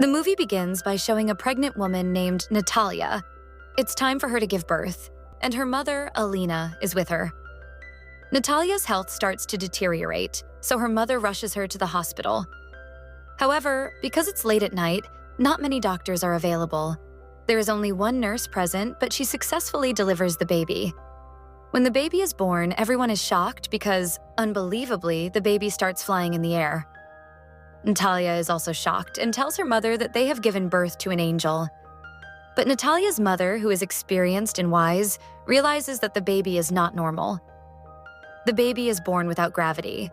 The movie begins by showing a pregnant woman named Natalia. It's time for her to give birth, and her mother, Alina, is with her. Natalia's health starts to deteriorate, so her mother rushes her to the hospital. However, because it's late at night, not many doctors are available. There is only one nurse present, but she successfully delivers the baby. When the baby is born, everyone is shocked because, unbelievably, the baby starts flying in the air. Natalia is also shocked and tells her mother that they have given birth to an angel. But Natalia's mother, who is experienced and wise, realizes that the baby is not normal. The baby is born without gravity.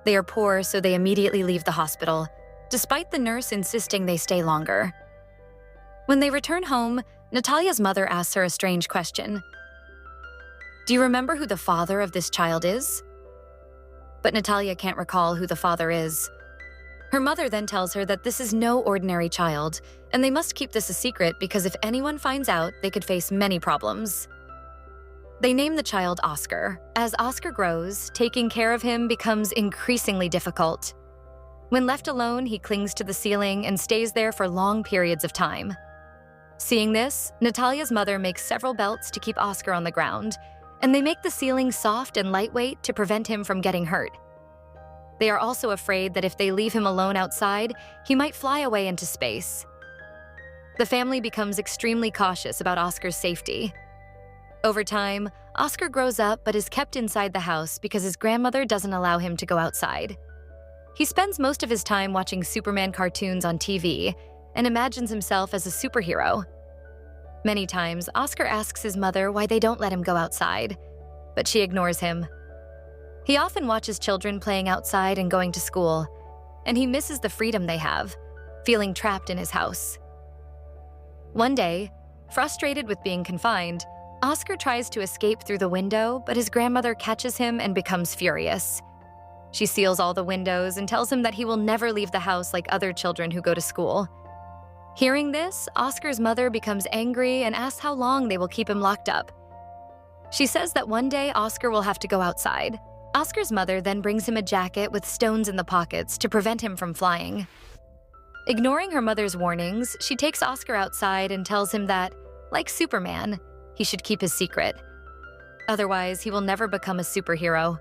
They are poor, so they immediately leave the hospital, despite the nurse insisting they stay longer. When they return home, Natalia's mother asks her a strange question. "Do you remember who the father of this child is?" But Natalia can't recall who the father is. Her mother then tells her that this is no ordinary child, and they must keep this a secret because if anyone finds out, they could face many problems. They name the child Oscar. As Oscar grows, taking care of him becomes increasingly difficult. When left alone, he clings to the ceiling and stays there for long periods of time. Seeing this, Natalia's mother makes several belts to keep Oscar on the ground, and they make the ceiling soft and lightweight to prevent him from getting hurt. They are also afraid that if they leave him alone outside, he might fly away into space. The family becomes extremely cautious about Oscar's safety. Over time, Oscar grows up but is kept inside the house because his grandmother doesn't allow him to go outside. He spends most of his time watching Superman cartoons on TV and imagines himself as a superhero. Many times, Oscar asks his mother why they don't let him go outside, but she ignores him. He often watches children playing outside and going to school, and he misses the freedom they have, feeling trapped in his house. One day, frustrated with being confined, Oscar tries to escape through the window, but his grandmother catches him and becomes furious. She seals all the windows and tells him that he will never leave the house like other children who go to school. Hearing this, Oscar's mother becomes angry and asks how long they will keep him locked up. She says that one day Oscar will have to go outside. Oscar's mother then brings him a jacket with stones in the pockets to prevent him from flying. Ignoring her mother's warnings, she takes Oscar outside and tells him that, like Superman, he should keep his secret. Otherwise, he will never become a superhero.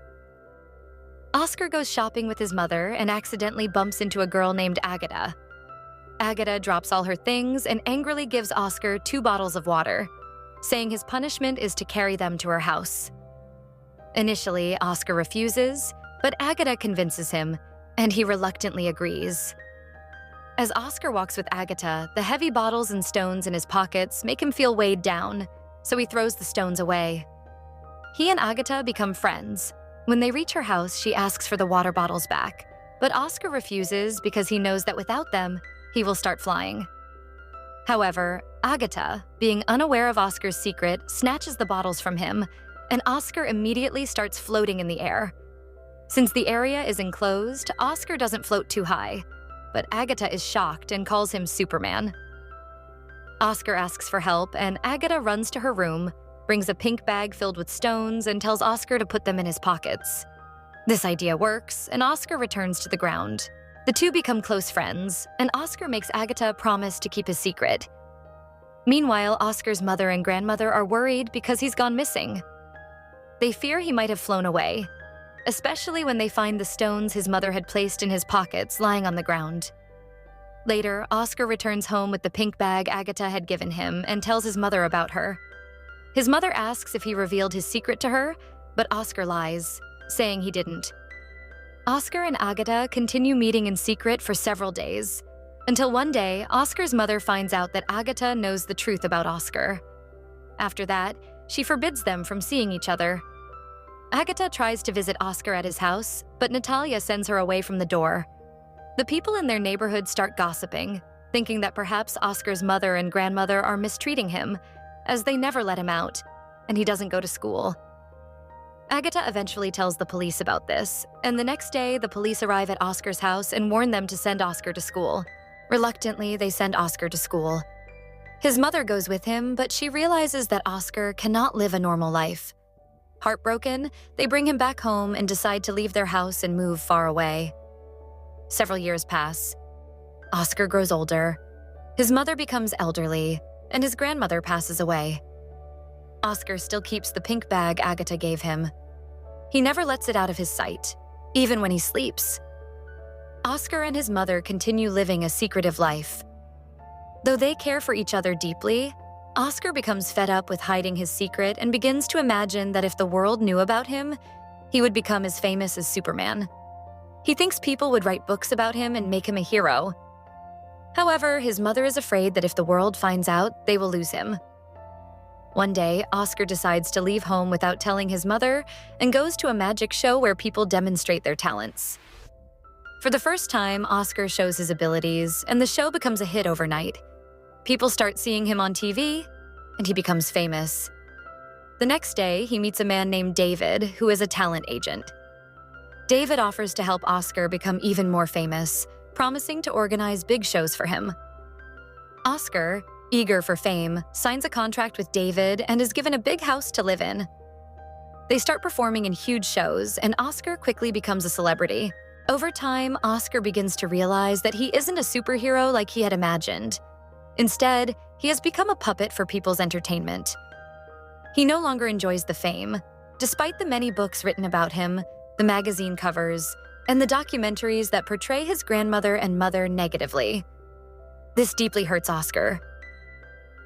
Oscar goes shopping with his mother and accidentally bumps into a girl named Agatha. Agatha drops all her things and angrily gives Oscar 2 bottles of water, saying his punishment is to carry them to her house. Initially, Oscar refuses, but Agatha convinces him, and he reluctantly agrees. As Oscar walks with Agatha, the heavy bottles and stones in his pockets make him feel weighed down, so he throws the stones away. He and Agatha become friends. When they reach her house, she asks for the water bottles back, but Oscar refuses because he knows that without them, he will start flying. However, Agatha, being unaware of Oscar's secret, snatches the bottles from him, and Oscar immediately starts floating in the air. Since the area is enclosed, Oscar doesn't float too high, but Agatha is shocked and calls him Superman. Oscar asks for help, and Agatha runs to her room, brings a pink bag filled with stones, and tells Oscar to put them in his pockets. This idea works, and Oscar returns to the ground. The two become close friends, and Oscar makes Agatha promise to keep his secret. Meanwhile, Oscar's mother and grandmother are worried because he's gone missing. They fear he might have flown away, especially when they find the stones his mother had placed in his pockets lying on the ground. Later, Oscar returns home with the pink bag Agatha had given him and tells his mother about her. His mother asks if he revealed his secret to her, but Oscar lies, saying he didn't. Oscar and Agatha continue meeting in secret for several days, until one day, Oscar's mother finds out that Agatha knows the truth about Oscar. After that, she forbids them from seeing each other. Agatha tries to visit Oscar at his house, but Natalia sends her away from the door. The people in their neighborhood start gossiping, thinking that perhaps Oscar's mother and grandmother are mistreating him, as they never let him out, and he doesn't go to school. Agatha eventually tells the police about this, and the next day the police arrive at Oscar's house and warn them to send Oscar to school. Reluctantly, they send Oscar to school. His mother goes with him, but she realizes that Oscar cannot live a normal life. Heartbroken, they bring him back home and decide to leave their house and move far away. Several years pass. Oscar grows older. His mother becomes elderly, and his grandmother passes away. Oscar still keeps the pink bag Agatha gave him. He never lets it out of his sight, even when he sleeps. Oscar and his mother continue living a secretive life. Though they care for each other deeply, Oscar becomes fed up with hiding his secret and begins to imagine that if the world knew about him, he would become as famous as Superman. He thinks people would write books about him and make him a hero. However, his mother is afraid that if the world finds out, they will lose him. One day, Oscar decides to leave home without telling his mother and goes to a magic show where people demonstrate their talents. For the first time, Oscar shows his abilities, and the show becomes a hit overnight. People start seeing him on TV, and he becomes famous. The next day, he meets a man named David, who is a talent agent. David offers to help Oscar become even more famous, promising to organize big shows for him. Oscar, eager for fame, signs a contract with David and is given a big house to live in. They start performing in huge shows, and Oscar quickly becomes a celebrity. Over time, Oscar begins to realize that he isn't a superhero like he had imagined. Instead, he has become a puppet for people's entertainment. He no longer enjoys the fame, despite the many books written about him, the magazine covers, and the documentaries that portray his grandmother and mother negatively. This deeply hurts Oscar.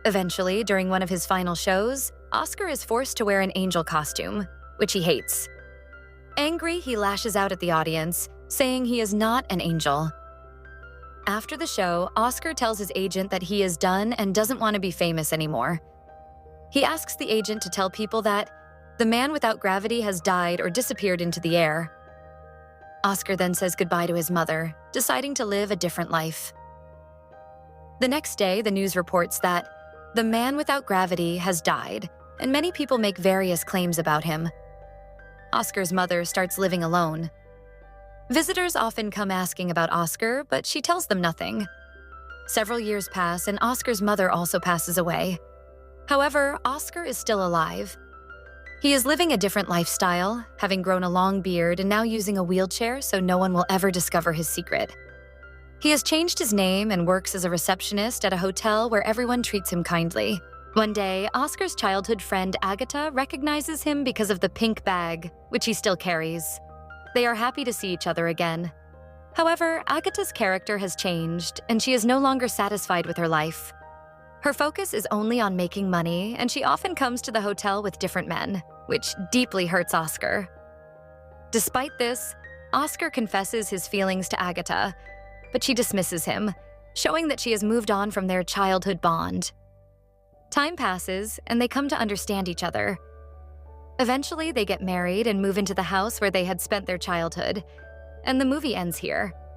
Eventually, during one of his final shows, Oscar is forced to wear an angel costume, which he hates. Angry, he lashes out at the audience, saying he is not an angel. After the show, Oscar tells his agent that he is done and doesn't want to be famous anymore. He asks the agent to tell people that the man without gravity has died or disappeared into the air. Oscar then says goodbye to his mother, deciding to live a different life. The next day, the news reports that the man without gravity has died, and many people make various claims about him. Oscar's mother starts living alone. Visitors often come asking about Oscar, but she tells them nothing. Several years pass, and Oscar's mother also passes away. However, Oscar is still alive. He is living a different lifestyle, having grown a long beard and now using a wheelchair so no one will ever discover his secret. He has changed his name and works as a receptionist at a hotel where everyone treats him kindly. One day, Oscar's childhood friend Agatha recognizes him because of the pink bag, which he still carries. They are happy to see each other again. However, Agatha's character has changed, and she is no longer satisfied with her life. Her focus is only on making money, and she often comes to the hotel with different men, which deeply hurts Oscar. Despite this, Oscar confesses his feelings to Agatha, but she dismisses him, showing that she has moved on from their childhood bond. Time passes, and they come to understand each other. Eventually, they get married and move into the house where they had spent their childhood, and the movie ends here.